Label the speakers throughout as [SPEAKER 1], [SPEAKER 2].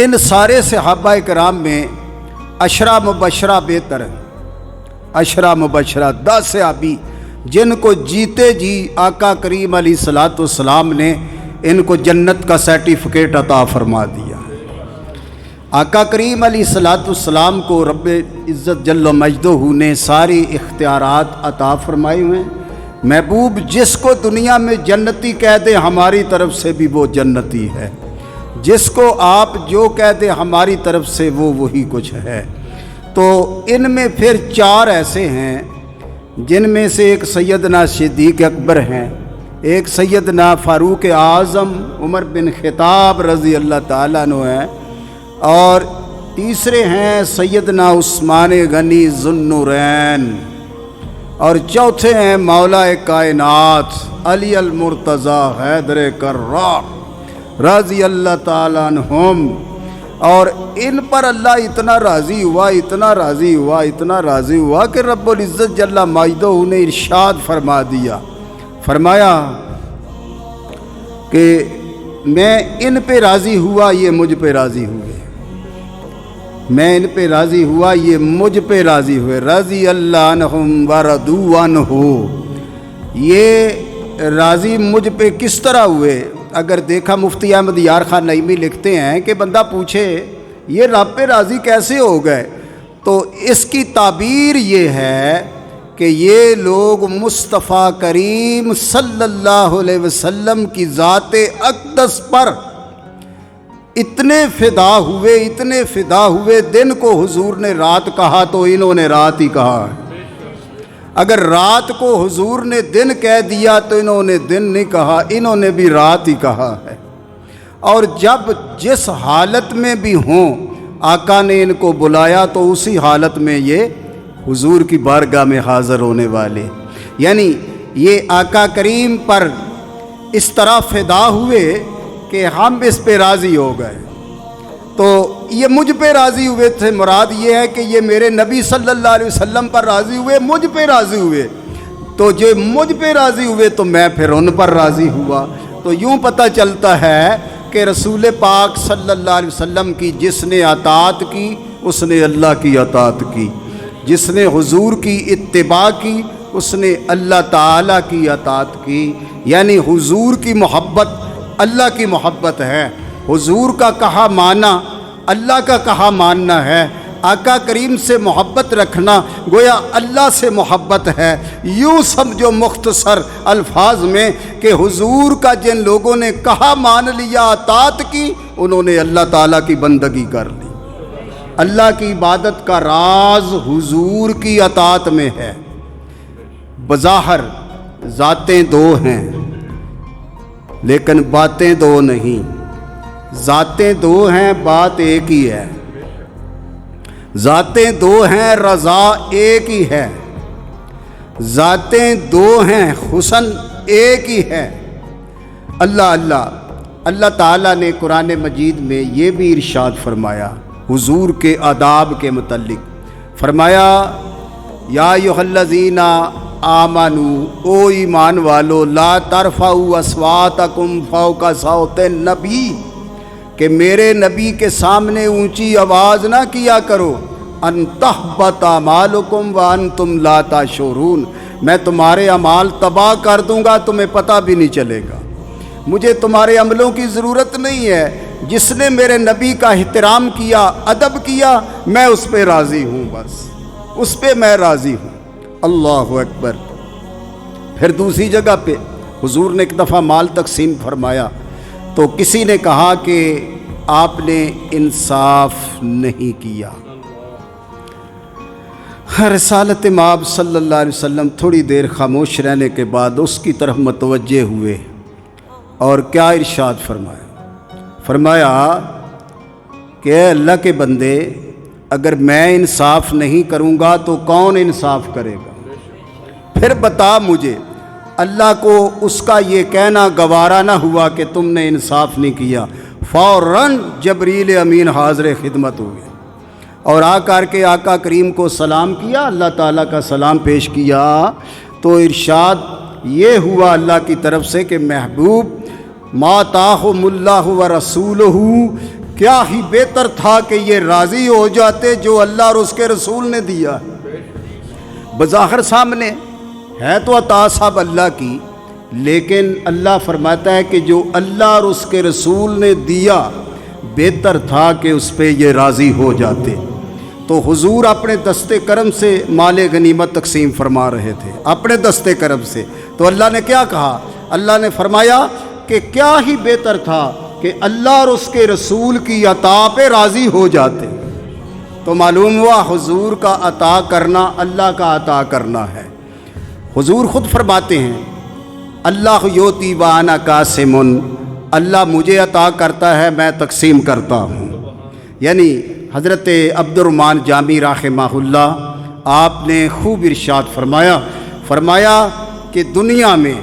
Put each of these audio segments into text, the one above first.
[SPEAKER 1] ان سارے صحابہ کرام میں عشرہ مبشرہ بہتر ہیں۔ عشرہ مبشرہ 10 صحابی جن کو جیتے جی آقا کریم علیہ الصلوۃ والسلام نے ان کو جنت کا سرٹیفکیٹ عطا فرما دیا۔ آقا کریم علیہ الصلوۃ والسلام کو رب عزت جل مجدہ نے ساری اختیارات عطا فرمائے ہوئے ہیں۔ محبوب جس کو دنیا میں جنتی کہہ دے ہماری طرف سے بھی وہ جنتی ہے، جس کو آپ جو کہہ دے ہماری طرف سے وہ وہی کچھ ہے۔ تو ان میں پھر 4 ایسے ہیں جن میں سے ایک سیدنا صدیق اکبر ہیں، ایک سیدنا فاروق اعظم عمر بن خطاب رضی اللہ تعالیٰ عنہ ہیں، اور تیسرے ہیں سیدنا عثمان غنی ذو النورین، اور چوتھے ہیں مولا کائنات علی المرتضیٰ حیدر کرار رضی اللہ تعالیٰ عنہم۔ اور ان پر اللہ اتنا راضی ہوا، اتنا راضی ہوا، اتنا راضی ہوا کہ رب العزت جل مجدہ نے ارشاد فرما دیا، فرمایا کہ میں ان پہ راضی ہوا یہ مجھ پہ راضی ہوئے، میں ان پہ راضی ہوا یہ مجھ پہ راضی ہوئے، رضی اللہ عنہم ورضوا عنہ۔ یہ راضی مجھ پہ کس طرح ہوئے؟ اگر دیکھا مفتی احمد یار خان نعیمی لکھتے ہیں کہ بندہ پوچھے یہ رب پہ راضی کیسے ہو گئے، تو اس کی تعبیر یہ ہے کہ یہ لوگ مصطفیٰ کریم صلی اللہ علیہ وسلم کی ذات اقدس پر اتنے فدا ہوئے، اتنے فدا ہوئے، دن کو حضور نے رات کہا تو انہوں نے رات ہی کہا ہے، اگر رات کو حضور نے دن کہہ دیا تو انہوں نے دن نہیں کہا، انہوں نے بھی رات ہی کہا ہے۔ اور جب جس حالت میں بھی ہوں آقا نے ان کو بلایا تو اسی حالت میں یہ حضور کی بارگاہ میں حاضر ہونے والے، یعنی یہ آقا کریم پر اس طرح فدا ہوئے کہ ہم اس پہ راضی ہو گئے۔ تو یہ مجھ پہ راضی ہوئے تھے، مراد یہ ہے کہ یہ میرے نبی صلی اللہ علیہ وسلم پر راضی ہوئے، مجھ پہ راضی ہوئے، تو جو مجھ پہ راضی ہوئے تو میں پھر ان پر راضی ہوا۔ تو یوں پتہ چلتا ہے کہ رسول پاک صلی اللہ علیہ وسلم کی جس نے اطاعت کی اس نے اللہ کی اطاعت کی، جس نے حضور کی اتباع کی اس نے اللہ تعالیٰ کی اطاعت کی، یعنی حضور کی محبت اللہ کی محبت ہے، حضور کا کہا مانا اللہ کا کہا ماننا ہے، آقا کریم سے محبت رکھنا گویا اللہ سے محبت ہے۔ یوں سمجھو مختصر الفاظ میں کہ حضور کا جن لوگوں نے کہا مان لیا، اطاعت کی، انہوں نے اللہ تعالیٰ کی بندگی کر لی۔ اللہ کی عبادت کا راز حضور کی اطاعت میں ہے۔ بظاہر ذاتیں 2 ہیں لیکن باتیں 2 نہیں، ذاتیں 2 ہیں بات ایک ہی ہے، ذاتیں 2 ہیں رضا ایک ہی ہے، ذاتیں 2 ہیں حسن ایک ہی ہے۔ اللہ تعالیٰ نے قرآن مجید میں یہ بھی ارشاد فرمایا حضور کے آداب کے متعلق، فرمایا یا ایھا الذین آمنوا، او ایمان والو، لا ترفعوا اصواتکم فوق صوت النبی، کہ میرے نبی کے سامنے اونچی آواز نہ کیا کرو، ان تحبط اعمالکم وانتم لا تشعرون، میں تمہارے اعمال تباہ کر دوں گا تمہیں پتہ بھی نہیں چلے گا۔ مجھے تمہارے عملوں کی ضرورت نہیں ہے، جس نے میرے نبی کا احترام کیا، ادب کیا، میں اس پہ راضی ہوں، بس اس پہ میں راضی ہوں۔ اللہ اکبر۔ پھر دوسری جگہ پہ حضور نے ایک دفعہ مال تقسیم فرمایا تو کسی نے کہا کہ آپ نے انصاف نہیں کیا۔ رسالت مآب صلی اللہ علیہ وسلم تھوڑی دیر خاموش رہنے کے بعد اس کی طرف متوجہ ہوئے اور کیا ارشاد فرمایا کہ اے اللہ کے بندے، اگر میں انصاف نہیں کروں گا تو کون انصاف کرے گا؟ پھر بتا مجھے۔ اللہ کو اس کا یہ کہنا گوارا نہ ہوا کہ تم نے انصاف نہیں کیا، فوراً جبریل امین حاضر خدمت ہوئے اور آ کر کے آقا کریم کو سلام کیا، اللہ تعالیٰ کا سلام پیش کیا، تو ارشاد یہ ہوا اللہ کی طرف سے کہ محبوب ما آتاہم اللہ و رسولہ، کیا ہی بہتر تھا کہ یہ راضی ہو جاتے جو اللہ اور اس کے رسول نے دیا۔ بظاہر سامنے ہے تو عطا صاحب اللہ کی، لیکن اللہ فرماتا ہے کہ جو اللہ اور اس کے رسول نے دیا بہتر تھا کہ اس پہ یہ راضی ہو جاتے۔ تو حضور اپنے دست کرم سے مال غنیمت تقسیم فرما رہے تھے، اپنے دست کرم سے۔ تو اللہ نے کیا کہا؟ اللہ نے فرمایا کہ کیا ہی بہتر تھا کہ اللہ اور اس کے رسول کی عطا پہ راضی ہو جاتے۔ تو معلوم ہوا حضور کا عطا کرنا اللہ کا عطا کرنا ہے۔ حضور خود فرماتے ہیں اللہ یوتی وانا قاسم، اللہ مجھے عطا کرتا ہے میں تقسیم کرتا ہوں۔ یعنی حضرت عبد الرحمن جامی رحمہ اللہ آپ نے خوب ارشاد فرمایا کہ دنیا میں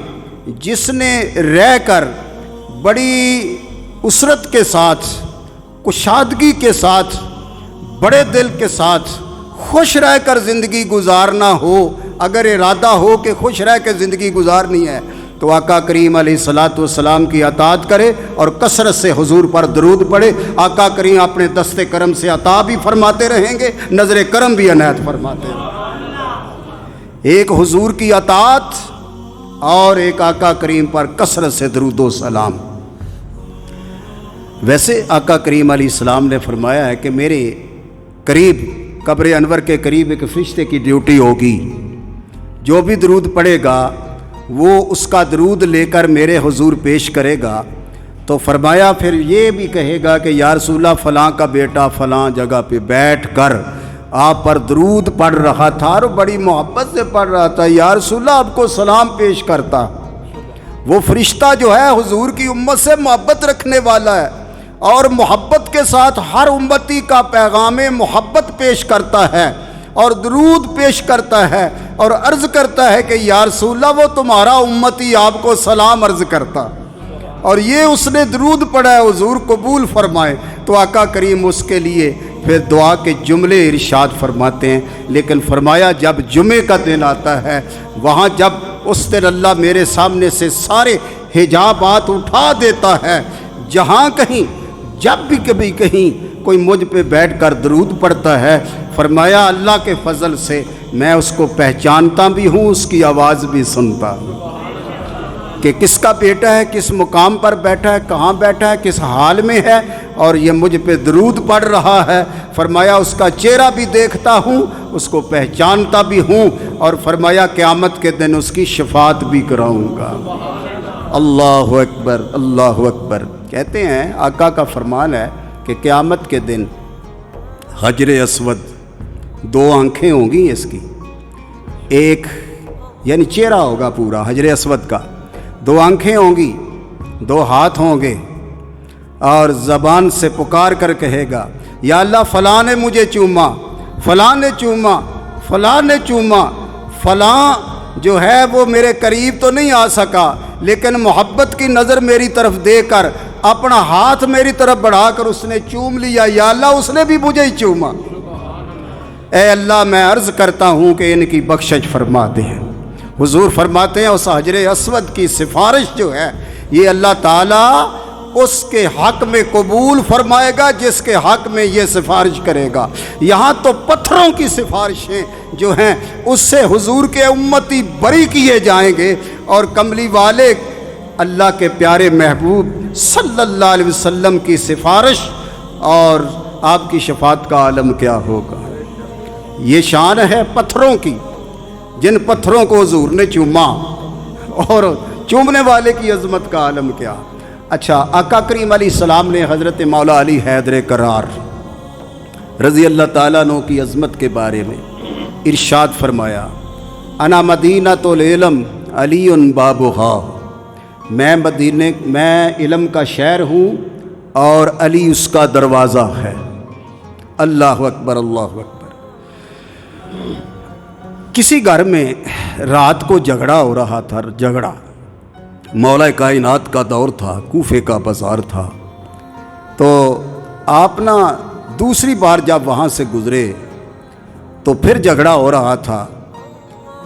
[SPEAKER 1] جس نے رہ کر بڑی اسرت کے ساتھ، کشادگی کے ساتھ، بڑے دل کے ساتھ خوش رہ کر زندگی گزارنا ہو، اگر ارادہ ہو کہ خوش رہ کے زندگی گزارنی ہے تو آقا کریم علیہ الصلاۃ والسلام کی اطاعت کرے اور کثرت سے حضور پر درود پڑھے۔ آقا کریم اپنے دست کرم سے عطا بھی فرماتے رہیں گے، نظر کرم بھی عنایت فرماتے رہیں گے۔ ایک حضور کی اطاعت اور ایک آقا کریم پر کثرت سے درود و سلام۔ ویسے آقا کریم علیہ السلام نے فرمایا ہے کہ میرے قریب، قبر انور کے قریب ایک فرشتے کی ڈیوٹی ہوگی، جو بھی درود پڑھے گا وہ اس کا درود لے کر میرے حضور پیش کرے گا۔ تو فرمایا پھر یہ بھی کہے گا کہ یا رسول اللہ فلاں کا بیٹا فلاں جگہ پہ بیٹھ کر آپ پر درود پڑھ رہا تھا اور بڑی محبت سے پڑھ رہا تھا، یا رسول اللہ آپ کو سلام پیش کرتا۔ وہ فرشتہ جو ہے حضور کی امت سے محبت رکھنے والا ہے اور محبت کے ساتھ ہر امتی کا پیغام محبت پیش کرتا ہے اور درود پیش کرتا ہے اور عرض کرتا ہے کہ یا رسول اللہ وہ تمہارا امتی آپ کو سلام عرض کرتا، اور یہ اس نے درود پڑھا ہے، حضور قبول فرمائے۔ تو آقا کریم اس کے لیے پھر دعا کے جملے ارشاد فرماتے ہیں، لیکن فرمایا جب جمعے کا دن آتا ہے وہاں جب اس دن اللہ میرے سامنے سے سارے حجابات اٹھا دیتا ہے، جہاں کہیں جب بھی کبھی کہیں کوئی مجھ پہ بیٹھ کر درود پڑھتا ہے، فرمایا اللہ کے فضل سے میں اس کو پہچانتا بھی ہوں، اس کی آواز بھی سنتا ہوں کہ کس کا بیٹا ہے، کس مقام پر بیٹھا ہے، کہاں بیٹھا ہے، کس حال میں ہے، اور یہ مجھ پہ درود پڑھ رہا ہے۔ فرمایا اس کا چہرہ بھی دیکھتا ہوں، اس کو پہچانتا بھی ہوں، اور فرمایا قیامت کے دن اس کی شفاعت بھی کراؤں گا۔ اللہ اکبر، اللہ اکبر۔ کہتے ہیں آقا کا فرمان ہے کہ قیامت کے دن حجر اسود دو آنکھیں ہوں گی اس کی، ایک یعنی چہرہ ہوگا پورا حجر اسود کا، دو آنکھیں ہوں گی، دو ہاتھ ہوں گے، اور زبان سے پکار کر کہے گا یا اللہ فلاں نے مجھے چوما، فلاں نے چوما، فلاں نے چوما، فلاں جو ہے وہ میرے قریب تو نہیں آ سکا لیکن محبت کی نظر میری طرف دے کر اپنا ہاتھ میری طرف بڑھا کر اس نے چوم لیا، یا اللہ اس نے بھی مجھے ہی چوما، اے اللہ میں عرض کرتا ہوں کہ ان کی بخشش فرما دے۔ حضور فرماتے ہیں اس حجر اسود کی سفارش جو ہے یہ اللہ تعالیٰ اس کے حق میں قبول فرمائے گا جس کے حق میں یہ سفارش کرے گا۔ یہاں تو پتھروں کی سفارشیں جو ہیں اس سے حضور کے امتی بری کیے جائیں گے، اور کملی والے اللہ کے پیارے محبوب صلی اللہ علیہ وسلم کی سفارش اور آپ کی شفاعت کا عالم کیا ہوگا۔ یہ شان ہے پتھروں کی، جن پتھروں کو حضور نے چوما، اور چومنے والے کی عظمت کا عالم کیا۔ اچھا، آقا کریم علیہ السلام نے حضرت مولا علی حیدر کرار رضی اللہ تعالیٰ عنہ کی عظمت کے بارے میں ارشاد فرمایا، انا مدینۃ العلم علی بابھا، میں علم کا شہر ہوں اور علی اس کا دروازہ ہے۔ اللہ اکبر، اللہ اکبر۔ کسی گھر میں رات کو جھگڑا ہو رہا تھا، جھگڑا، مولا کائنات کا دور تھا، کوفے کا بازار تھا، تو آپ نا دوسری بار جب وہاں سے گزرے تو پھر جھگڑا ہو رہا تھا،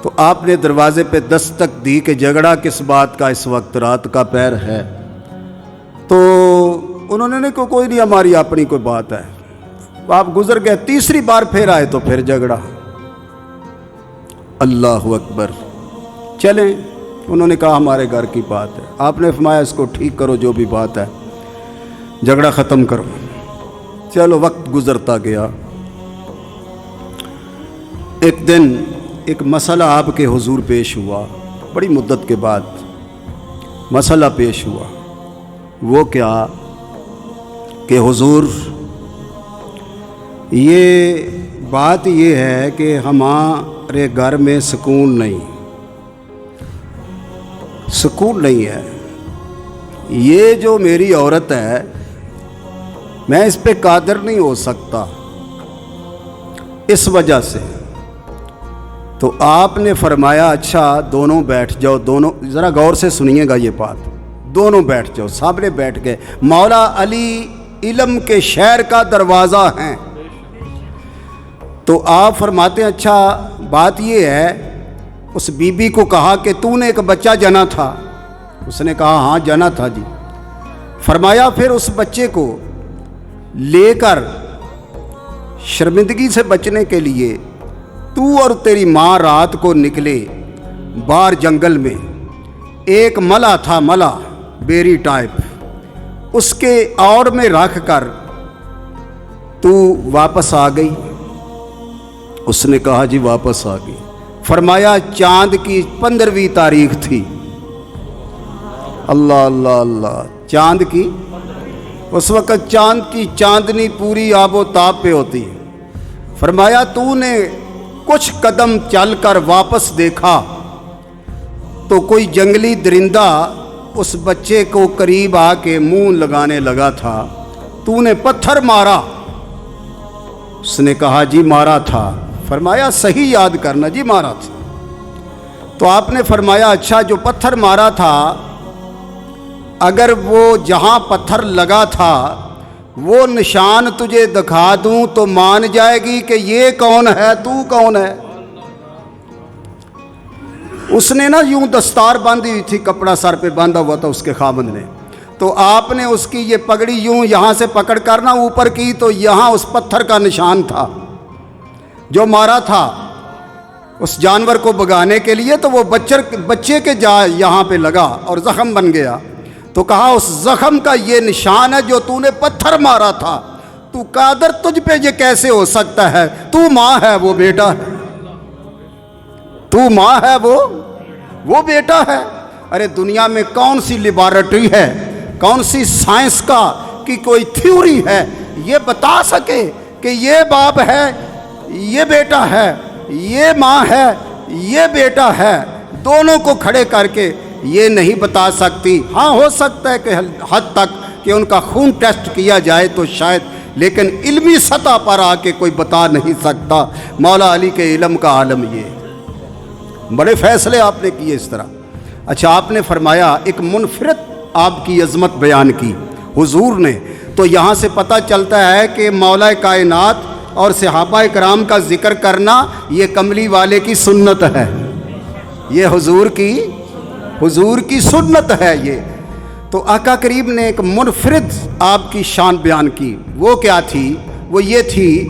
[SPEAKER 1] تو آپ نے دروازے پہ دستک دی کہ جھگڑا کس بات کا اس وقت، رات کا پہر ہے۔ تو انہوں نے کہا کوئی نہیں, ہماری اپنی کوئی بات ہے. آپ گزر گئے, تیسری بار پھر آئے تو پھر جھگڑا. اللہ اکبر. چلیں, انہوں نے کہا ہمارے گھر کی بات ہے. آپ نے فرمایا اس کو ٹھیک کرو, جو بھی بات ہے, جھگڑا ختم کرو. چلو وقت گزرتا گیا. ایک دن ایک مسئلہ آپ کے حضور پیش ہوا, بڑی مدت کے بعد مسئلہ پیش ہوا. وہ کیا کہ حضور یہ بات یہ ہے کہ ہمارے گھر میں سکون نہیں ہے. یہ جو میری عورت ہے میں اس پہ قادر نہیں ہو سکتا اس وجہ سے. تو آپ نے فرمایا اچھا دونوں بیٹھ جاؤ. دونوں ذرا غور سے سنیے گا یہ بات. دونوں بیٹھ جاؤ. سامنے بیٹھ گئے. مولا علی علم کے شہر کا دروازہ ہیں. تو آپ فرماتے ہیں اچھا بات یہ ہے, اس بی بی کو کہا کہ تو نے ایک بچہ جنا تھا. اس نے کہا ہاں جنا تھا جی. فرمایا پھر اس بچے کو لے کر شرمندگی سے بچنے کے لیے تو اور تیری ماں رات کو نکلے باہر جنگل میں. ایک ملا تھا, ملا بیری ٹائپ, اس کے اور میں رکھ کر تو واپس آ گئی. اس نے کہا جی واپس آ گئی. فرمایا چاند کی 15ویں تاریخ تھی. اللہ اللہ اللہ. چاند کی, اس وقت چاند کی چاندنی پوری آب و تاب پہ ہوتی ہے. فرمایا تو نے کچھ قدم چل کر واپس دیکھا تو کوئی جنگلی درندہ اس بچے کو قریب آ کے منہ لگانے لگا تھا. تو نے پتھر مارا. اس نے کہا جی مارا تھا. فرمایا صحیح یاد کرنا جی مارا تھا. تو آپ نے فرمایا اچھا جو پتھر مارا تھا اگر وہ جہاں پتھر لگا تھا وہ نشان تجھے دکھا دوں تو مان جائے گی کہ یہ کون ہے, تو کون ہے. اس نے نا یوں دستار باندھی ہوئی تھی, کپڑا سر پہ باندھا ہوا تھا اس کے خاوند نے. تو آپ نے اس کی یہ پگڑی یوں یہاں سے پکڑ کر نا اوپر کی تو یہاں اس پتھر کا نشان تھا جو مارا تھا اس جانور کو بھگانے کے لیے. تو وہ بچے کے یہاں پہ لگا اور زخم بن گیا. تو کہا اس زخم کا یہ نشان ہے جو تو نے پتھر مارا تھا. تو قادر تجھ پہ یہ کیسے ہو سکتا ہے؟ تو ماں ہے وہ بیٹا ہے, تو ماں ہے وہ بیٹا ہے. ارے دنیا میں کون سی لیبارٹری ہے, کون سی سائنس کی کوئی تھیوری ہے یہ بتا سکے کہ یہ باپ ہے یہ بیٹا ہے, یہ ماں ہے یہ بیٹا ہے. دونوں کو کھڑے کر کے یہ نہیں بتا سکتی. ہاں ہو سکتا ہے کہ حد تک کہ ان کا خون ٹیسٹ کیا جائے تو شاید, لیکن علمی سطح پر آ کے کوئی بتا نہیں سکتا. مولا علی کے علم کا عالم یہ. بڑے فیصلے آپ نے کیے اس طرح. اچھا آپ نے فرمایا ایک منفرد آپ کی عظمت بیان کی حضور نے. تو یہاں سے پتہ چلتا ہے کہ مولا کائنات اور صحابہ کرام کا ذکر کرنا یہ کملی والے کی سنت ہے, یہ حضور کی سنت ہے یہ. تو آقا کریم نے ایک منفرد آپ کی شان بیان کی. وہ کیا تھی؟ وہ یہ تھی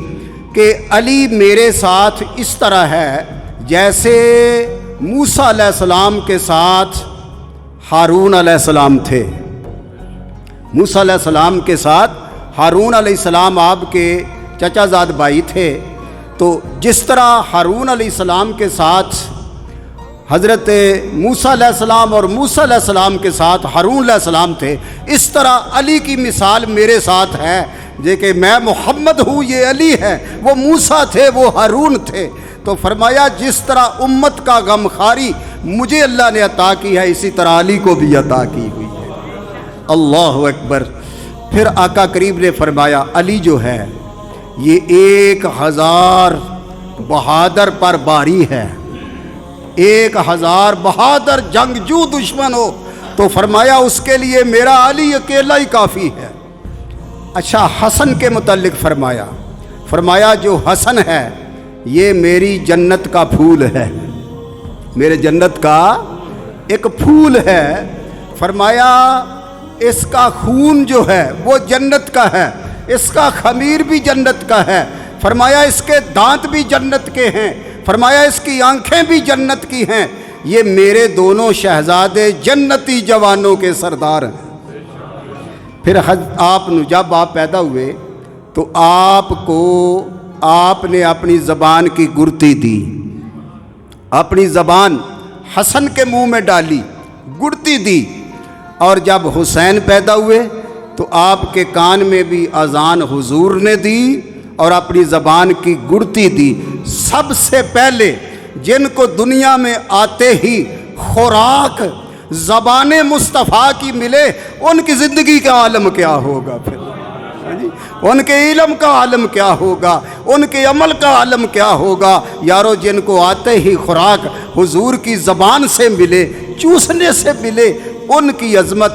[SPEAKER 1] کہ علی میرے ساتھ اس طرح ہے جیسے موسیٰ علیہ السلام کے ساتھ ہارون علیہ السلام تھے. موسیٰ علیہ السلام کے ساتھ ہارون علیہ السلام آپ کے چچا زاد بھائی تھے. تو جس طرح ہارون علیہ السلام کے ساتھ حضرت موسیٰ علیہ السلام اور موسیٰ علیہ السلام کے ساتھ ہارون علیہ السلام تھے, اس طرح علی کی مثال میرے ساتھ ہے جے کہ میں محمد ہوں, یہ علی ہے. وہ موسیٰ تھے, وہ ہارون تھے. تو فرمایا جس طرح امت کا غم خاری مجھے اللہ نے عطا کی ہے اسی طرح علی کو بھی عطا کی ہوئی ہے. اللہ اکبر. پھر آقا کریم نے فرمایا علی جو ہے یہ 1000 بہادر پر باری ہے, 1000 بہادر جنگجو دشمن ہو تو فرمایا اس کے لیے میرا علی اکیلا ہی کافی ہے. اچھا حسن کے متعلق فرمایا جو حسن ہے یہ میری جنت کا پھول ہے, میرے جنت کا ایک پھول ہے. فرمایا اس کا خون جو ہے وہ جنت کا ہے، اس کا خمیر بھی جنت کا ہے، فرمایا اس کے دانت بھی جنت کے ہیں، فرمایا اس کی آنکھیں بھی جنت کی ہیں، یہ میرے دونوں شہزادے جنتی جوانوں کے سردار ہیں۔ پھر جب آپ پیدا ہوئے تو آپ نے اپنی زبان کی گڑتی دی، اپنی زبان حسن کے منہ میں ڈالی، گڑتی دی، اور جب حسین پیدا ہوئے تو آپ کے کان میں بھی اذان حضور نے دی اور اپنی زبان کی گڑتی دی۔ سب سے پہلے جن کو دنیا میں آتے ہی خوراک زبان مصطفیٰ کی ملے، ان کی زندگی کا عالم کیا ہوگا، پھر ان کے علم کا عالم کیا ہوگا، ان کے عمل کا عالم کیا ہوگا۔ یارو جن کو آتے ہی خوراک حضور کی زبان سے ملے، چوسنے سے ملے، ان کی عظمت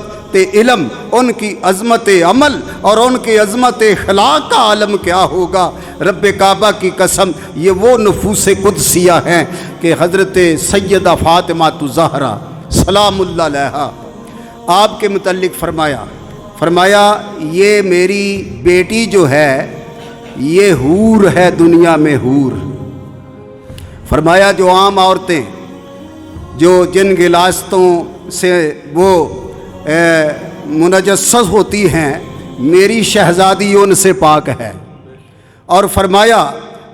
[SPEAKER 1] علم، ان کی عظمت عمل اور ان کی عظمت اخلاق کا عالم کیا ہوگا۔ رب کعبہ کی قسم، یہ وہ نفوس قدسیہ ہیں کہ حضرت سیدہ فاطمہ الزہرا سلام اللہ علیہا آپ کے متعلق فرمایا یہ میری بیٹی جو ہے یہ حور ہے، دنیا میں حور۔ فرمایا جو عام عورتیں جو جن غلاظتوں سے وہ منجسس ہوتی ہیں، میری شہزادی ان سے پاک ہے۔ اور فرمایا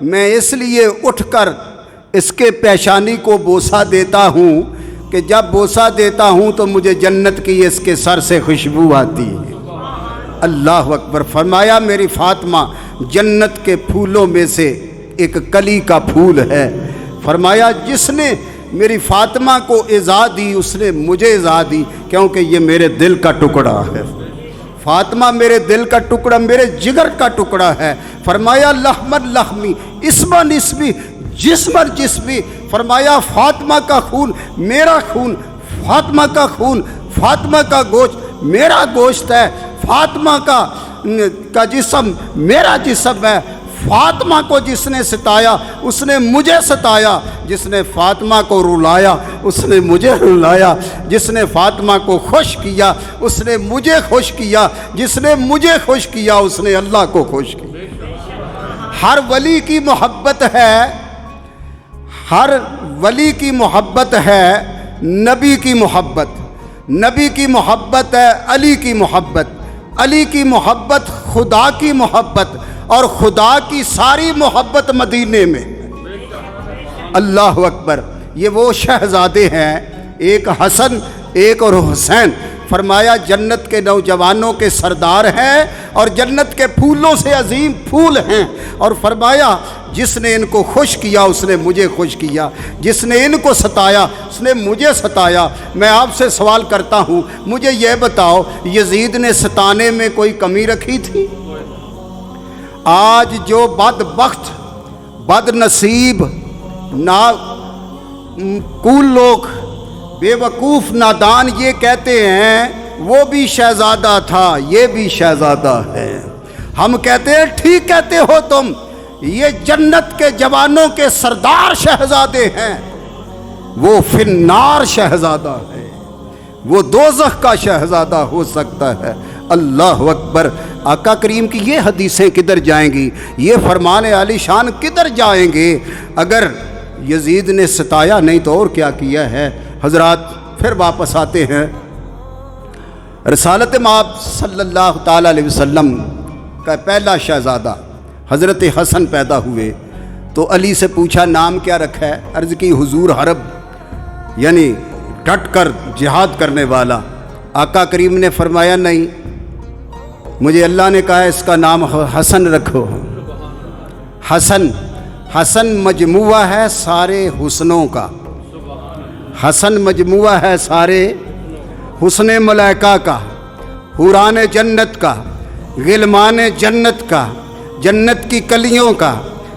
[SPEAKER 1] میں اس لیے اٹھ کر اس کے پیشانی کو بوسہ دیتا ہوں کہ جب بوسہ دیتا ہوں تو مجھے جنت کی اس کے سر سے خوشبو آتی ہے۔ اللہ اکبر۔ فرمایا میری فاطمہ جنت کے پھولوں میں سے ایک کلی کا پھول ہے۔ فرمایا جس نے میری فاطمہ کو عزا دی اس نے مجھے عزا دی، کیونکہ یہ میرے دل کا ٹکڑا ہے۔ فاطمہ میرے دل کا ٹکڑا، میرے جگر کا ٹکڑا ہے۔ فرمایا لحمن لحمی، اسمن اسمی، جسمن جسمی۔ فرمایا فاطمہ کا خون میرا خون، فاطمہ کا خون، فاطمہ کا گوشت میرا گوشت ہے، فاطمہ کا جسم میرا جسم ہے۔ فاطمہ کو جس نے ستایا اس نے مجھے ستایا، جس نے فاطمہ کو رلایا اس نے مجھے رلایا، جس نے فاطمہ کو خوش کیا اس نے مجھے خوش کیا، جس نے مجھے خوش کیا اس نے اللہ کو خوش کیا۔ ہر ولی کی محبت ہے، ہر ولی کی محبت ہے نبی کی محبت، نبی کی محبت ہے علی کی محبت، علی کی محبت خدا کی محبت، اور خدا کی ساری محبت مدینے میں۔ اللہ اکبر۔ یہ وہ شہزادے ہیں، ایک حسن ایک اور حسین۔ فرمایا جنت کے نوجوانوں کے سردار ہیں اور جنت کے پھولوں سے عظیم پھول ہیں۔ اور فرمایا جس نے ان کو خوش کیا اس نے مجھے خوش کیا، جس نے ان کو ستایا اس نے مجھے ستایا۔ میں آپ سے سوال کرتا ہوں، مجھے یہ بتاؤ یزید نے ستانے میں کوئی کمی رکھی تھی؟ آج جو بدبخت، بد نصیب، ناقول لوگ، بے وقوف، نادان یہ کہتے ہیں وہ بھی شہزادہ تھا، یہ بھی شہزادہ ہے۔ ہم کہتے ہیں ٹھیک کہتے ہو تم، یہ جنت کے جوانوں کے سردار شہزادے ہیں، وہ فی النار شہزادہ ہے، وہ دوزخ کا شہزادہ ہو سکتا ہے۔ اللہ اکبر۔ آقا کریم کی یہ حدیثیں کدھر جائیں گی، یہ فرمان عالی شان کدھر جائیں گے اگر یزید نے ستایا نہیں تو اور کیا کیا ہے۔ حضرات پھر واپس آتے ہیں، رسالت مآب صلی اللہ تعالیٰ علیہ وسلم کا پہلا شہزادہ حضرت حسن پیدا ہوئے تو علی سے پوچھا نام کیا رکھا ہے؟ عرض کی حضور حرب، یعنی ڈٹ کر جہاد کرنے والا۔ آقا کریم نے فرمایا نہیں، مجھے اللہ نے کہا اس کا نام حسن رکھو۔ حسن، حسن مجموعہ ہے سارے حسنوں کا، حسن مجموعہ ہے سارے حسن ملائکہ کا، حوران جنت کا، غلمان جنت کا، جنت کی کلیوں کا،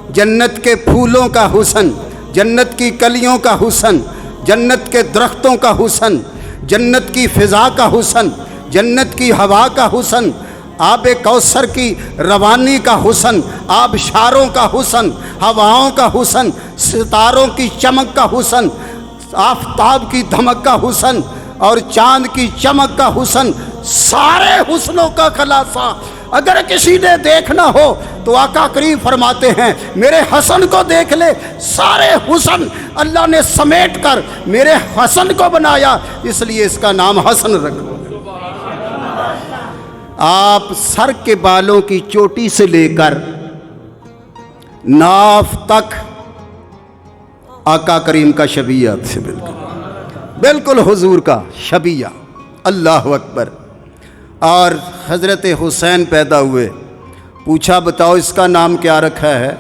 [SPEAKER 1] جنت کے پھولوں کا حسن، جنت کی کلیوں کا حسن، جنت کے درختوں کا حسن، جنت کی فضا کا حسن، جنت کی ہوا کا حسن، آب کوثر کی روانی کا حسن، آبشاروں کا حسن، ہواؤں کا حسن، ستاروں کی چمک کا حسن، آفتاب کی دھمک کا حسن اور چاند کی چمک کا حسن، سارے حسنوں کا خلاصہ اگر کسی نے دیکھنا ہو تو آقا کریم فرماتے ہیں میرے حسن کو دیکھ لے، سارے حسن اللہ نے سمیٹ کر میرے حسن کو بنایا، اس لیے اس کا نام حسن رکھو۔ آپ سر کے بالوں کی چوٹی سے لے کر ناف تک آقا کریم کا شبیہ سے بالکل حضور کا شبیہ، اللہ اکبر۔ اور حضرت حسین پیدا ہوئے، پوچھا بتاؤ اس کا نام کیا رکھا ہے؟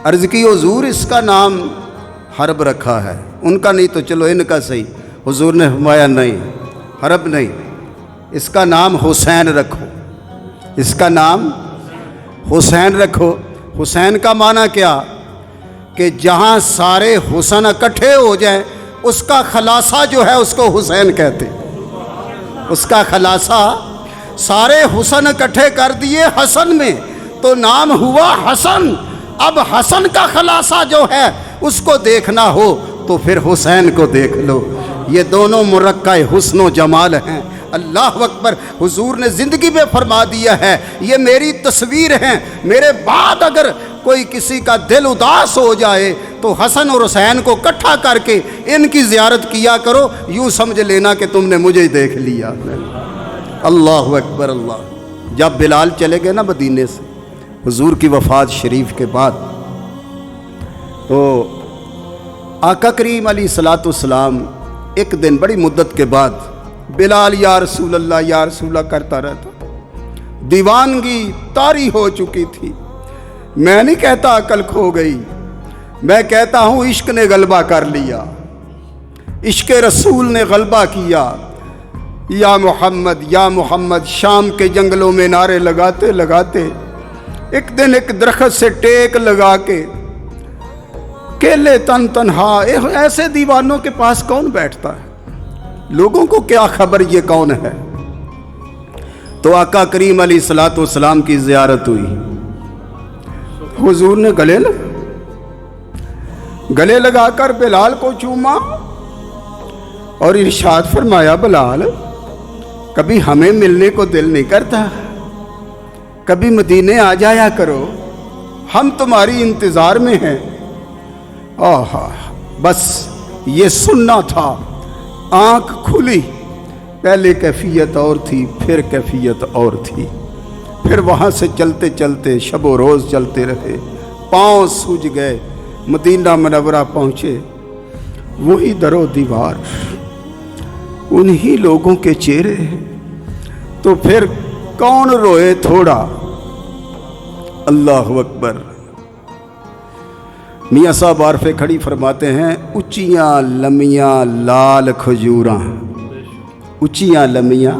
[SPEAKER 1] عرض کی حضور اس کا نام حرب رکھا ہے۔ ان کا نہیں تو چلو ان کا صحیح، حضور نے فرمایا نہیں، حرب نہیں، اس کا نام حسین رکھو، اس کا نام حسین رکھو۔ حسین کا معنی کیا؟ کہ جہاں سارے حسن اکٹھے ہو جائیں اس کا خلاصہ جو ہے اس کو حسین کہتے، اس کا خلاصہ سارے حسن اکٹھے کر دیے حسن میں تو نام ہوا حسن۔ اب حسن کا خلاصہ جو ہے اس کو دیکھنا ہو تو پھر حسین کو دیکھ لو، یہ دونوں مرکع حسن و جمال ہیں۔ اللہ اکبر۔ حضور نے زندگی میں فرما دیا ہے یہ میری تصویر ہیں، میرے بعد اگر کوئی کسی کا دل اداس ہو جائے تو حسن اور حسین کو اکٹھا کر کے ان کی زیارت کیا کرو، یوں سمجھ لینا کہ تم نے مجھے دیکھ لیا۔ اللہ اکبر اللہ۔ جب بلال چلے گئے نا مدینے سے حضور کی وفات شریف کے بعد، تو آقا کریم علیہ الصلوۃ والسلام ایک دن بڑی مدت کے بعد بلال یا رسول اللہ کرتا رہتا، دیوانگی طاری ہو چکی تھی۔ میں نہیں کہتا عقل کھو گئی، میں کہتا ہوں عشق نے غلبہ کر لیا، عشق رسول نے غلبہ کیا۔ یا محمد شام کے جنگلوں میں نعرے لگاتے لگاتے ایک دن ایک درخت سے ٹیک لگا کے کیلے تنہا، ایسے دیوانوں کے پاس کون بیٹھتا ہے؟ لوگوں کو کیا خبر یہ کون ہے؟ تو آقا کریم علیہ الصلوۃ والسلام کی زیارت ہوئی، حضور نے گلے لگا کر بلال کو چوما اور ارشاد فرمایا بلال کبھی ہمیں ملنے کو دل نہیں کرتا؟ کبھی مدینے آ جایا کرو، ہم تمہاری انتظار میں ہیں۔ بس یہ سننا تھا، آنکھ کھلی، پہلے کیفیت اور تھی، پھر کیفیت اور تھی، پھر وہاں سے چلتے چلتے شب و روز چلتے رہے، پاؤں سوج گئے، مدینہ منورہ پہنچے، وہی در و دیوار، انہی لوگوں کے چہرے، تو پھر کون روئے تھوڑا؟ اللہ اکبر۔ میاں صاحب عارف کھڑی فرماتے ہیں اچیاں لمیاں لال کھجوراں، اچیاں لمیاں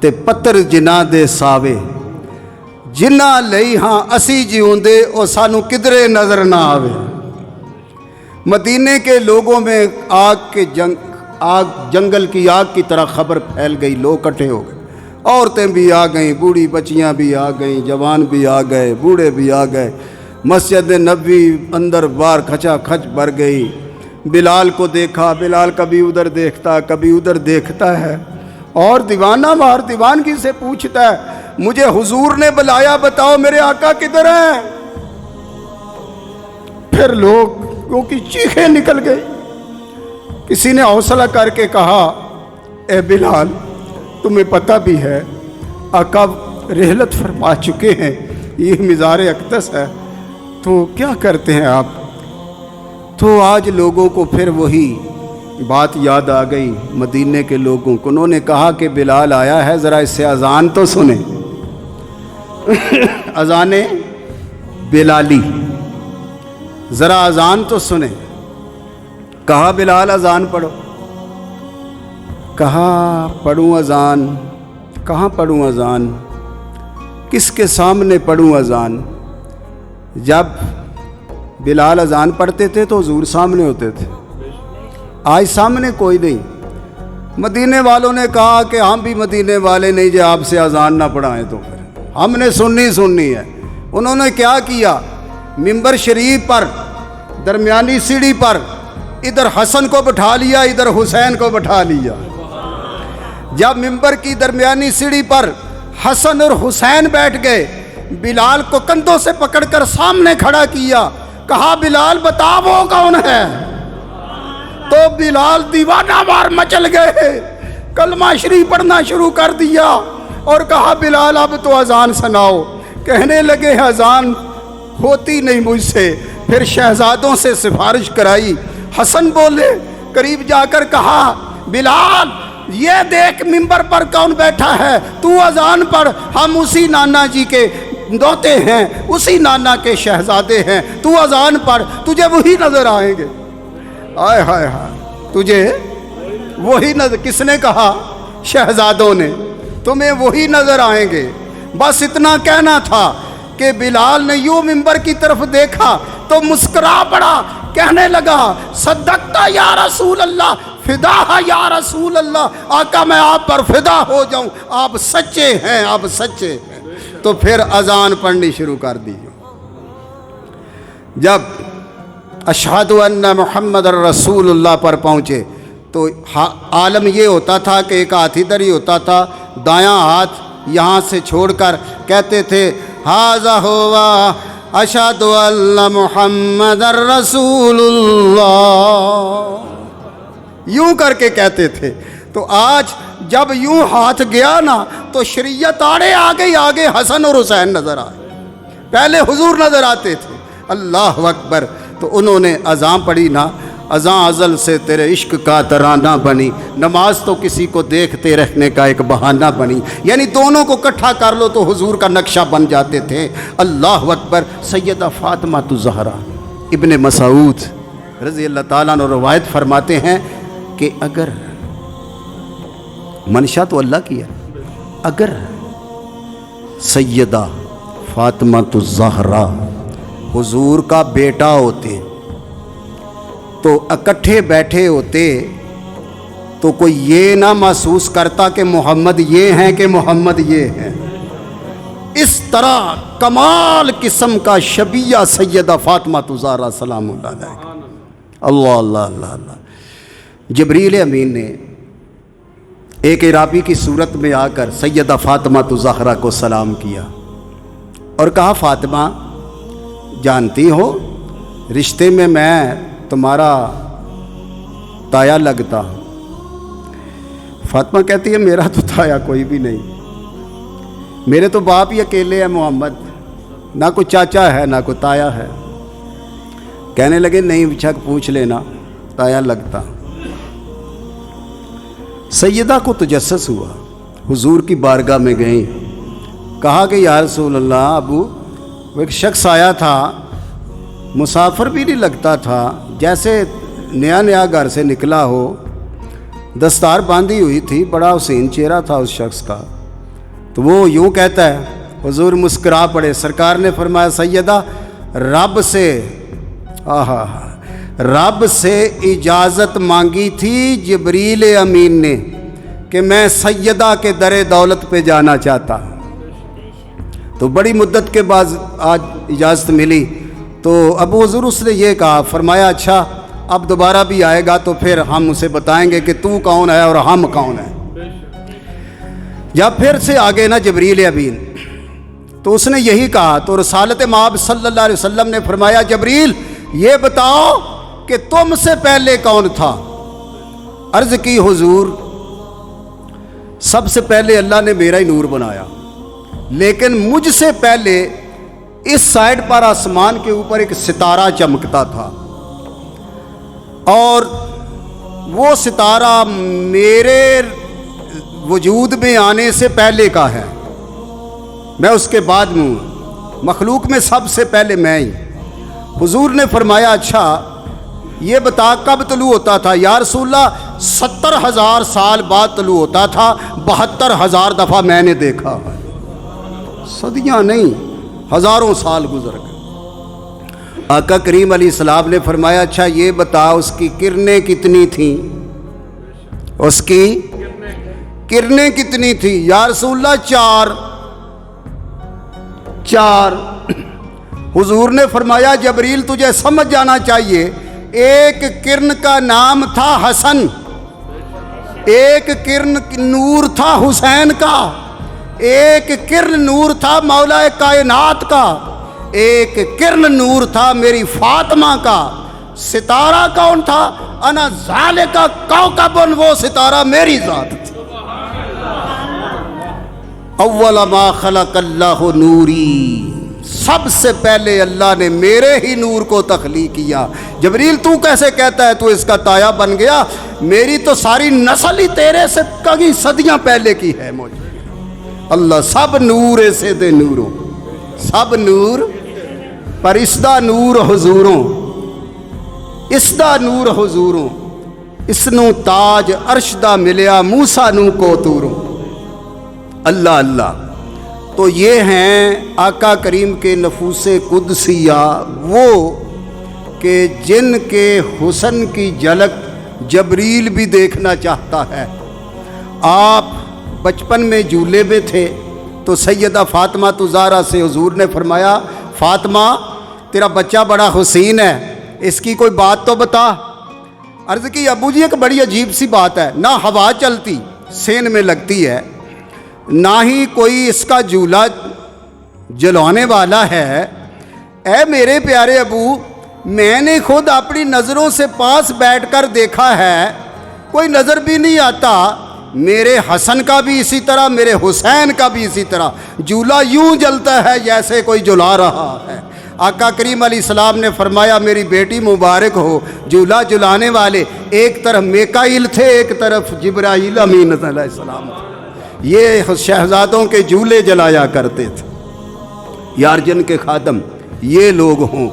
[SPEAKER 1] تے پتر جنہ دے ساوے، جنہ لئی ہاں اسی جیوندے او سانو کدرے نظر نہ آوے۔ مدینے کے لوگوں میں جنگل کی آگ کی طرح خبر پھیل گئی، لوگ اکٹھے ہو گئے، عورتیں بھی آ گئیں، بوڑھی بچیاں بھی آ گئیں، جوان بھی آ گئے، بوڑھے بھی آ گئے، مسجد نبوی اندر باہر کھچا کھچ بھر گئی۔ بلال کو دیکھا، بلال کبھی ادھر دیکھتا کبھی ادھر دیکھتا ہے، اور دیوانہ مار دیوانگی سے پوچھتا ہے مجھے حضور نے بلایا، بتاؤ میرے آقا کدھر ہیں؟ پھر لوگوں کی چیخیں نکل گئی، کسی نے حوصلہ کر کے کہا اے بلال تمہیں پتہ بھی ہے آقا رحلت فرما چکے ہیں، یہ مزار اقدس ہے، تو کیا کرتے ہیں آپ؟ تو آج لوگوں کو پھر وہی بات یاد آ گئی، مدینے کے لوگوں کو، انہوں نے کہا کہ بلال آیا ہے، ذرا اس سے اذان تو سنیں، اذان بلالی، ذرا اذان تو سنیں۔ کہا بلال اذان پڑھو، کہا پڑھوں اذان، کہاں پڑھوں اذان، کس کے سامنے پڑھوں اذان؟ جب بلال اذان پڑھتے تھے تو حضور سامنے ہوتے تھے، آج سامنے کوئی نہیں۔ مدینے والوں نے کہا کہ ہم بھی مدینے والے نہیں جو آپ سے اذان نہ پڑھائیں، تو پھر ہم نے سننی ہے۔ انہوں نے کیا کیا؟ ممبر شریف پر درمیانی سیڑھی پر ادھر حسن کو بٹھا لیا، ادھر حسین کو بٹھا لیا، جب منبر کی درمیانی سیڑھی پر حسن اور حسین بیٹھ گئے، بلال کو کندھوں سے پکڑ کر سامنے کھڑا کیا، کہا بلال بتا وہ کون ہے؟ تو بلال دیوانہ وار مچل گئے، کلمہ شریف پڑھنا شروع کر دیا اور کہا بلال اب تو اذان سناؤ۔ کہنے لگے اذان ہوتی نہیں مجھ سے۔ پھر شہزادوں سے سفارش کرائی، حسن بولے، قریب جا کر کہا بلال یہ دیکھ منبر پر کون بیٹھا ہے، تو اذان پڑھ، ہم اسی نانا جی کے دوتے ہیں، اسی نانا کے شہزادے ہیں، تو اذان پڑھ، تجھے وہی نظر آئیں گے۔ آئے ہائے ہائے، تجھے وہی نظر، کس نے کہا؟ شہزادوں نے، تمہیں وہی نظر آئیں گے۔ بس اتنا کہنا تھا کہ بلال نے یوں منبر کی طرف دیکھا تو مسکرا پڑا، کہنے لگا صدقتا یا رسول اللہ، فدا یا رسول اللہ، آقا میں آپ پر فدا ہو جاؤں، آپ سچے ہیں، آپ سچے ہیں۔ تو پھر اذان پڑھنی شروع کر دی۔ جب اشہد ان محمد رسول اللہ پر پہنچے تو عالم یہ ہوتا تھا کہ ایک ہاتھ ادھر ہی ہوتا تھا، دایاں ہاتھ یہاں سے چھوڑ کر کہتے تھے ھذا ہوا اشہد ان محمد رسول اللہ، یوں کر کے کہتے تھے۔ تو آج جب یوں ہاتھ گیا نا تو شریعت آڑے آگے حسن اور حسین نظر آئے، پہلے حضور نظر آتے تھے۔ اللہ اکبر۔ تو انہوں نے اذان پڑھی نا، اذان ازل سے تیرے عشق کا ترانہ بنی، نماز تو کسی کو دیکھتے رہنے کا ایک بہانہ بنی، یعنی دونوں کو اکٹھا کر لو تو حضور کا نقشہ بن جاتے تھے۔ اللہ اکبر۔ سیدہ فاطمہ الزہرا ابن مسعود رضی اللہ تعالیٰ عنہ روایت فرماتے ہیں کہ اگر منشا تو اللہ کی ہے، اگر سیدہ فاطمہ الزہرا حضور کا بیٹا ہوتے تو اکٹھے بیٹھے ہوتے تو کوئی یہ نہ محسوس کرتا کہ محمد یہ ہیں کہ محمد یہ ہیں۔ اس طرح کمال قسم کا شبیہ سیدہ فاطمہ الزہرا سلام اللہ علیہ۔ اللہ اللہ اللہ اللہ۔ جبریل امین نے ایک عرابی کی صورت میں آ کر سیدہ فاطمہ الزہرا کو سلام کیا اور کہا فاطمہ جانتی ہو رشتے میں تمہارا تایا لگتا ہوں۔ فاطمہ کہتی ہے میرا تو تایا کوئی بھی نہیں، میرے تو باپ ہی اکیلے ہیں محمد، نہ کوئی چاچا ہے نہ کوئی تایا ہے۔ کہنے لگے نہیں بچھک پوچھ لینا تایا لگتا۔ سیدہ کو تجسس ہوا، حضور کی بارگاہ میں گئیں، کہا کہ یا رسول اللہ ابو وہ ایک شخص آیا تھا، مسافر بھی نہیں لگتا تھا، جیسے نیا گھر سے نکلا ہو، دستار باندھی ہوئی تھی، بڑا حسین چہرہ تھا اس شخص کا۔ تو وہ یوں کہتا ہے، حضور مسکرا پڑے۔ سرکار نے فرمایا سیدہ رب سے اجازت مانگی تھی جبریل امین نے کہ میں سیدہ کے در دولت پہ جانا چاہتا ہوں، تو بڑی مدت کے بعد آج اجازت ملی۔ تو ابو حضور اس نے یہ کہا، فرمایا اچھا اب دوبارہ بھی آئے گا تو پھر ہم اسے بتائیں گے کہ تو کون ہے اور ہم کون ہیں۔ جب پھر سے آگے نا جبریل امین تو اس نے یہی کہا، تو رسالت مآب صلی اللہ علیہ وسلم نے فرمایا جبریل یہ بتاؤ کہ تم سے پہلے کون تھا؟ عرض کی حضور سب سے پہلے اللہ نے میرا ہی نور بنایا، لیکن مجھ سے پہلے اس سائڈ پر آسمان کے اوپر ایک ستارہ چمکتا تھا، اور وہ ستارہ میرے وجود میں آنے سے پہلے کا ہے، میں اس کے بعد میں ہوں، مخلوق میں سب سے پہلے میں ہی۔ حضور نے فرمایا اچھا یہ بتا کب طلوع ہوتا تھا؟ یا رسول اللہ 70,000 سال بعد طلوع ہوتا تھا، 72,000 دفعہ میں نے دیکھا، صدیاں نہیں ہزاروں سال گزر گئے۔ آقا کریم علیہ السلام نے فرمایا اچھا یہ بتا اس کی کرنیں کتنی تھیں؟ اس کی کرنیں کتنی تھیں؟ یا رسول اللہ 4۔ حضور نے فرمایا جبریل تجھے سمجھ جانا چاہیے، ایک کرن کا نام تھا حسن، ایک کرن نور تھا حسین کا، ایک کرن نور تھا مولا کائنات کا، ایک کرن نور تھا میری فاطمہ کا۔ ستارہ کون تھا؟ انا ذالک کوکب، وہ ستارہ میری ذات تھی۔ اول ما خلق اللہ نوری، سب سے پہلے اللہ نے میرے ہی نور کو تخلیق کیا۔ جبریل تو کیسے کہتا ہے تو اس کا تایا بن گیا؟ میری تو ساری نسل ہی تیرے سے کئی صدیاں پہلے کی ہے مجھے۔ اللہ سب نور سے دے نوروں، سب نور پر اس دا نور حضوروں، اس دا نور حضوروں، اس نو تاج عرش دا ملیا موسیٰ نو کو توروں۔ اللہ اللہ۔ تو یہ ہیں آقا کریم کے نفوس قدسیہ، وہ کہ جن کے حسن کی جھلک جبریل بھی دیکھنا چاہتا ہے۔ آپ بچپن میں جھولے میں تھے تو سیدہ فاطمہ زہرا سے حضور نے فرمایا، فاطمہ تیرا بچہ بڑا حسین ہے، اس کی کوئی بات تو بتا۔ عرض کی ابو جی ایک بڑی عجیب سی بات ہے، نہ ہوا چلتی سین میں لگتی ہے، نہ ہی کوئی اس کا جھولا جلانے والا ہے۔ اے میرے پیارے ابو، میں نے خود اپنی نظروں سے پاس بیٹھ کر دیکھا ہے، کوئی نظر بھی نہیں آتا۔ میرے حسن کا بھی اسی طرح، میرے حسین کا بھی اسی طرح، جھولا یوں جلتا ہے جیسے کوئی جلا رہا ہے۔ آقا کریم علیہ السلام نے فرمایا میری بیٹی مبارک ہو، جھولا جلانے والے ایک طرف میکائیل تھے، ایک طرف جبرائیل امین علیہ السلام تھے۔ یہ شہزادوں کے جھولے جلایا کرتے تھے۔ یار جن کے خادم یہ لوگ ہوں،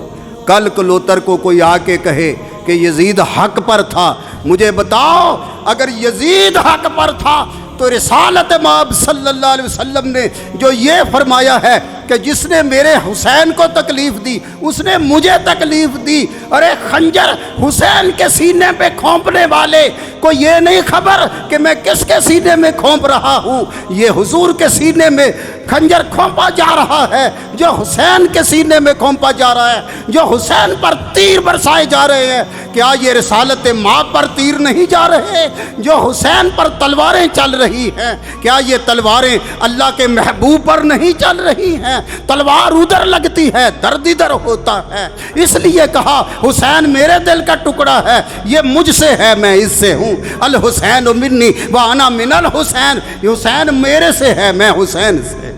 [SPEAKER 1] کل کلوتر کو کوئی آ کے کہے کہ یزید حق پر تھا، مجھے بتاؤ اگر یزید حق پر تھا تو رسالت مآب صلی اللہ علیہ وسلم نے جو یہ فرمایا ہے کہ جس نے میرے حسین کو تکلیف دی اس نے مجھے تکلیف دی۔ ارے خنجر حسین کے سینے پہ کھونپنے والے کو یہ نہیں خبر کہ میں کس کے سینے میں کھونپ رہا ہوں، یہ حضور کے سینے میں خنجر کھونپا جا رہا ہے، جو حسین کے سینے میں کھونپا جا رہا ہے، جو حسین پر تیر برسائے جا رہے ہیں۔ کیا یہ رسالت ماں پر تیر نہیں جا رہے؟ جو حسین پر تلواریں چل رہی ہیں، کیا یہ تلواریں اللہ کے محبوب پر نہیں چل رہی ہیں؟ تلوار ادھر لگتی ہے، درد ادھر ہوتا ہے۔ اس لیے کہا حسین میرے دل کا ٹکڑا ہے، یہ مجھ سے ہے میں اس سے ہوں۔ الحسین منی وانا من الحسین، حسین میرے سے ہے میں حسین سے۔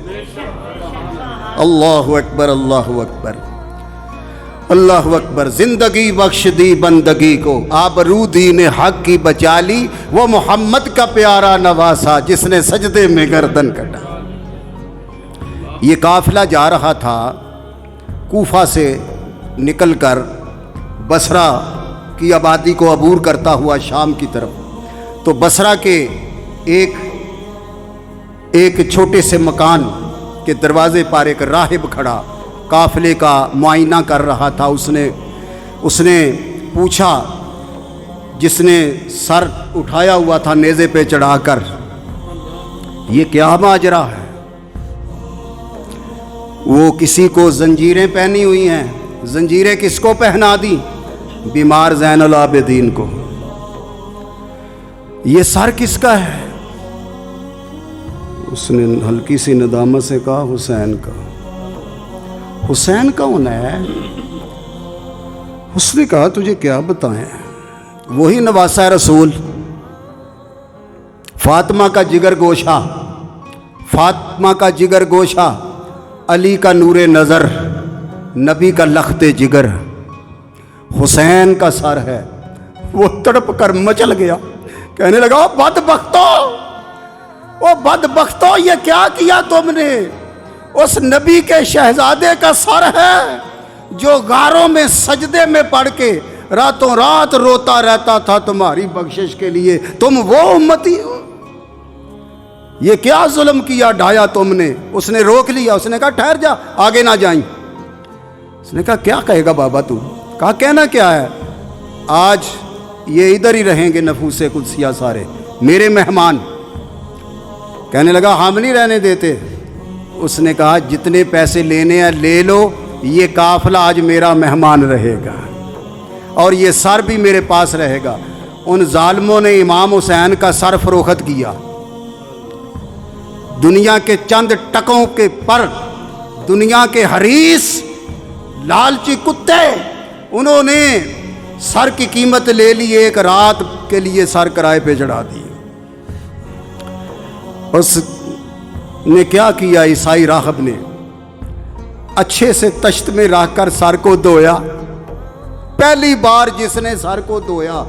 [SPEAKER 1] اللہ اکبر، اللہ اکبر، اللہ اکبر۔ زندگی بخش دی بندگی کو، آبرو دین حق کی بچا لی، وہ محمد کا پیارا نواسا جس نے سجدے میں گردن کٹا۔ یہ قافلہ جا رہا تھا کوفہ سے نکل کر بصرہ کی آبادی کو عبور کرتا ہوا شام کی طرف، تو بصرہ کے ایک چھوٹے سے مکان کے دروازے پر ایک راہب کھڑا قافلے کا معائنہ کر رہا تھا۔ اس نے پوچھا، جس نے سر اٹھایا ہوا تھا نیزے پہ چڑھا کر، یہ کیا ماجرا ہے؟ وہ کسی کو زنجیریں پہنی ہوئی ہیں، زنجیریں کس کو پہنا دی؟ بیمار زین العابدین کو۔ یہ سر کس کا ہے؟ اس نے ہلکی سی ندامت سے کہا حسین کا۔ حسین کون ہے؟ اس نے کہا تجھے کیا بتائیں، وہی نواسہ رسول، فاطمہ کا جگر گوشہ، فاطمہ کا جگر گوشہ، علی کا نور نظر، نبی کا لخت جگر، حسین کا سر ہے۔ وہ تڑپ کر مچل گیا، کہنے لگا بدبختو، وہ بدبختو، یہ کیا کیا تم نے؟ اس نبی کے شہزادے کا سر ہے جو غاروں میں سجدے میں پڑھ کے راتوں رات روتا رہتا تھا تمہاری بخشش کے لیے، تم وہ امتی ہو؟ یہ کیا ظلم کیا ڈھایا تم نے؟ اس نے روک لیا، اس نے کہا ٹھہر جا، آگے نہ جائیں۔ اس نے کہا کیا کہے گا بابا تو؟ کہا کہنا کیا ہے، آج یہ ادھر ہی رہیں گے نفوس قدسیہ سارے میرے مہمان۔ کہنے لگا ہم نہیں رہنے دیتے۔ اس نے کہا جتنے پیسے لینے ہیں لے لو، یہ قافلہ آج میرا مہمان رہے گا اور یہ سر بھی میرے پاس رہے گا۔ ان ظالموں نے امام حسین کا سر فروخت کیا۔ دنیا کے چند ٹکوں کے پر دنیا کے حریص لالچی کتے انہوں نے سر کی قیمت لے لی، ایک رات کے لیے سر کرائے پہ چڑھا دی۔ اس نے کیا کیا؟ عیسائی راہب نے اچھے سے تشت میں رکھ کر سر کو دھویا۔ پہلی بار جس نے سر کو دھویا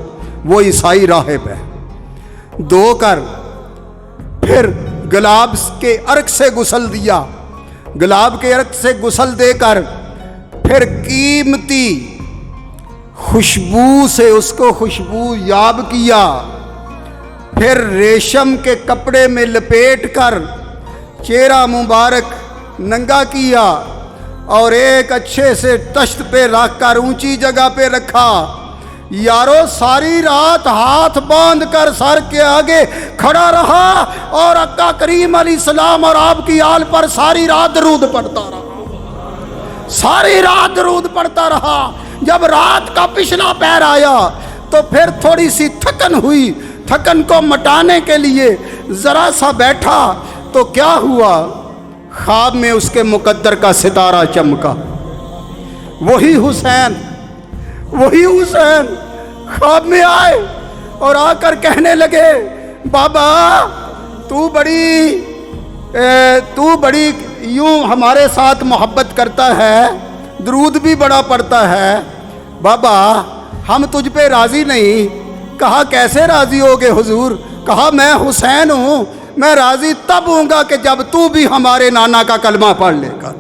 [SPEAKER 1] وہ عیسائی راہب ہے۔ دھو کر پھر گلاب کے عرق سے غسل دیا، گلاب کے عرق سے غسل دے کر پھر قیمتی خوشبو سے اس کو خوشبو یاب کیا، پھر ریشم کے کپڑے میں لپیٹ کر چہرہ مبارک ننگا کیا اور ایک اچھے سے تشت پہ رکھ کر اونچی جگہ پہ رکھا۔ یارو ساری رات ہاتھ باندھ کر سر کے آگے کھڑا رہا اور آقا کریم علیہ السلام اور آپ کی آل پر ساری رات درود پڑھتا رہا، ساری رات درود پڑھتا رہا۔ جب رات کا پچھلا پہر آیا تو پھر تھوڑی سی تھکن ہوئی، تھکن کو مٹانے کے لیے ذرا سا بیٹھا تو کیا ہوا؟ خواب میں اس کے مقدر کا ستارہ چمکا۔ وہی حسین خواب میں آئے اور آ کر کہنے لگے، بابا تو بڑی یوں ہمارے ساتھ محبت کرتا ہے، درود بھی بڑا پڑتا ہے، بابا ہم تجھ پہ راضی نہیں۔ کہا کیسے راضی ہوگے حضور؟ کہا میں حسین ہوں، میں راضی تب ہوں گا کہ جب تو بھی ہمارے نانا کا کلمہ پڑھ لے گا۔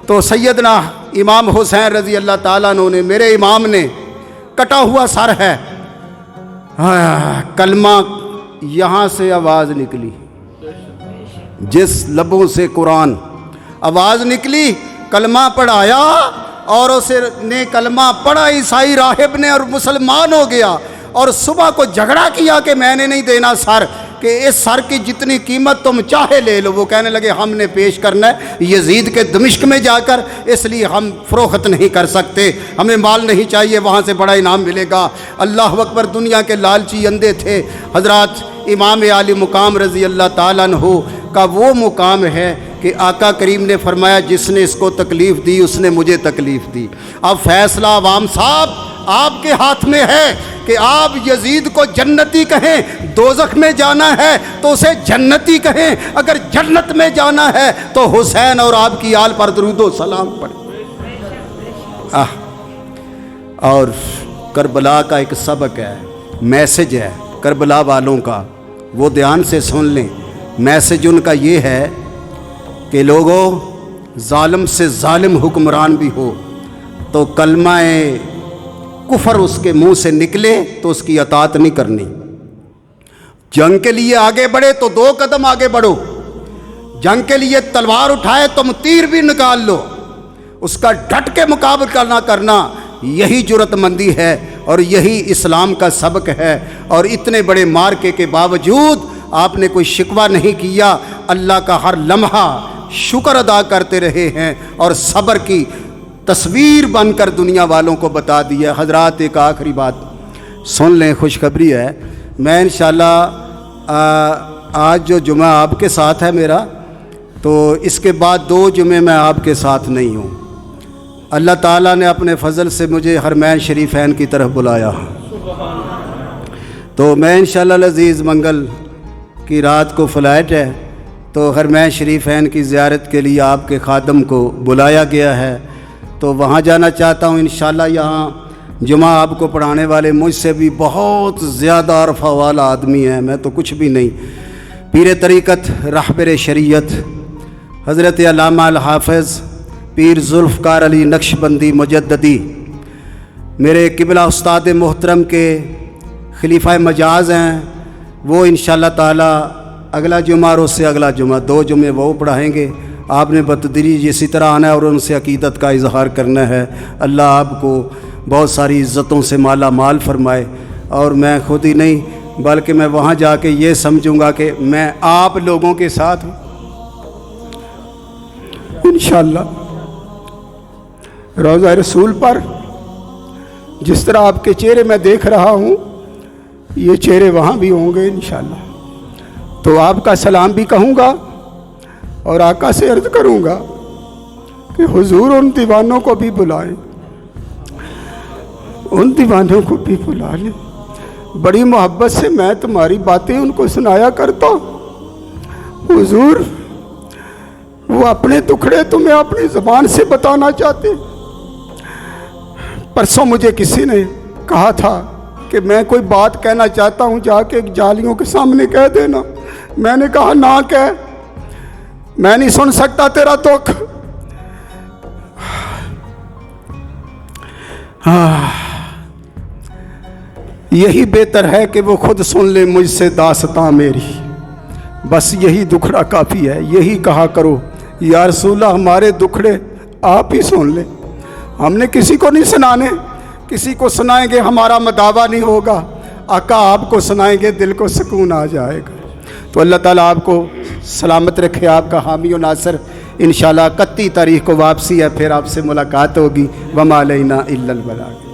[SPEAKER 1] تو سیدنا امام حسین رضی اللہ تعالیٰ عنہ نے، میرے امام نے، کٹا ہوا سر ہے، کلمہ یہاں سے آواز نکلی، جس لبوں سے قرآن آواز نکلی، کلمہ پڑھایا اور اسے نے کلمہ پڑھا عیسائی راہب نے اور مسلمان ہو گیا۔ اور صبح کو جھگڑا کیا کہ میں نے نہیں دینا سر، کہ اس سر کی جتنی قیمت تم چاہے لے لو۔ وہ کہنے لگے ہم نے پیش کرنا ہے یزید کے دمشق میں جا کر، اس لیے ہم فروخت نہیں کر سکتے، ہمیں مال نہیں چاہیے، وہاں سے بڑا انعام ملے گا۔ اللہ اکبر! دنیا کے لالچی اندھے تھے۔ حضرات امام عالی مقام رضی اللہ تعالیٰ عنہ کا وہ مقام ہے کہ آقا کریم نے فرمایا جس نے اس کو تکلیف دی اس نے مجھے تکلیف دی۔ اب فیصلہ عوام صاحب آپ کے ہاتھ میں ہے کہ آپ یزید کو جنتی کہیں، دوزخ میں جانا ہے تو اسے جنتی کہیں، اگر جنت میں جانا ہے تو حسین اور آپ کی آل پر درود و سلام پڑھیں۔ اور کربلا کا ایک سبق ہے، میسج ہے کربلا والوں کا، وہ دھیان سے سن لیں۔ میسج ان کا یہ ہے کہ لوگوں، ظالم سے ظالم حکمران بھی ہو تو کلمہ کفر اس کے منہ سے نکلے تو اس کی اطاعت نہیں کرنی۔ جنگ کے لیے آگے بڑھے تو 2 قدم آگے بڑھو، جنگ کے لیے تلوار اٹھائے تم تیر بھی نکال لو، اس کا ڈٹ کے مقابلہ کرنا، یہی جرأت مندی ہے اور یہی اسلام کا سبق ہے۔ اور اتنے بڑے مارکے کے باوجود آپ نے کوئی شکوہ نہیں کیا، اللہ کا ہر لمحہ شکر ادا کرتے رہے ہیں اور صبر کی تصویر بن کر دنیا والوں کو بتا دیا۔ حضرات ایک آخری بات سن لیں، خوشخبری ہے، میں انشاءاللہ آج جو جمعہ آپ کے ساتھ ہے میرا، تو اس کے بعد 2 جمعے میں آپ کے ساتھ نہیں ہوں۔ اللہ تعالیٰ نے اپنے فضل سے مجھے حرمین شریفین کی طرف بلایا، تو میں انشاءاللہ العزیز منگل کی رات کو فلائٹ ہے، تو حرمین شریفین کی زیارت کے لیے آپ کے خادم کو بلایا گیا ہے، تو وہاں جانا چاہتا ہوں انشاءاللہ۔ یہاں جمعہ آپ کو پڑھانے والے مجھ سے بھی بہت زیادہ عرفہ والا آدمی ہیں، میں تو کچھ بھی نہیں۔ پیر طریقت رہبر شریعت حضرت علامہ الحافظ پیر ذوالفقار علی نقشبندی مجددی میرے قبلہ استاد محترم کے خلیفہ مجاز ہیں، وہ انشاءاللہ تعالی اگلا جمعہ اور اس سے اگلا جمعہ 2 جمعے وہ پڑھائیں گے۔ آپ نے بتدریج اسی طرح آنا ہے اور ان سے عقیدت کا اظہار کرنا ہے۔ اللہ آپ کو بہت ساری عزتوں سے مالا مال فرمائے، اور میں خود ہی نہیں بلکہ میں وہاں جا کے یہ سمجھوں گا کہ میں آپ لوگوں کے ساتھ ہوں انشاءاللہ۔ روضہ رسول پر جس طرح آپ کے چہرے میں دیکھ رہا ہوں، یہ چہرے وہاں بھی ہوں گے انشاءاللہ. تو آپ کا سلام بھی کہوں گا اور آقا سے عرض کروں گا کہ حضور ان دیوانوں کو بھی بلائیں، ان دیوانوں کو بھی بلا لیں. بڑی محبت سے میں تمہاری باتیں ان کو سنایا کرتا ہوں حضور، وہ اپنے دکھڑے تمہیں اپنی زبان سے بتانا چاہتے. پرسوں مجھے کسی نے کہا تھا کہ میں کوئی بات کہنا چاہتا ہوں، جا کے جالیوں کے سامنے کہہ دینا. میں نے کہا نہ کہہ، میں نہیں سن سکتا تیرا دکھ. یہی بہتر ہے کہ وہ خود سن لے مجھ سے داستاں میری، بس یہی دکھڑا کافی ہے. یہی کہا کرو یا رسول اللہ ہمارے دکھڑے آپ ہی سن لیں، ہم نے کسی کو نہیں سنانے. کسی کو سنائیں گے ہمارا مداوا نہیں ہوگا، آقا آپ کو سنائیں گے دل کو سکون آ جائے گا. تو اللہ تعالیٰ آپ کو سلامت رکھے، آپ کا حامی و ناصر. انشاءاللہ 31 تاریخ کو واپسی ہے، پھر آپ سے ملاقات ہوگی. وما علینا الا البلاغ.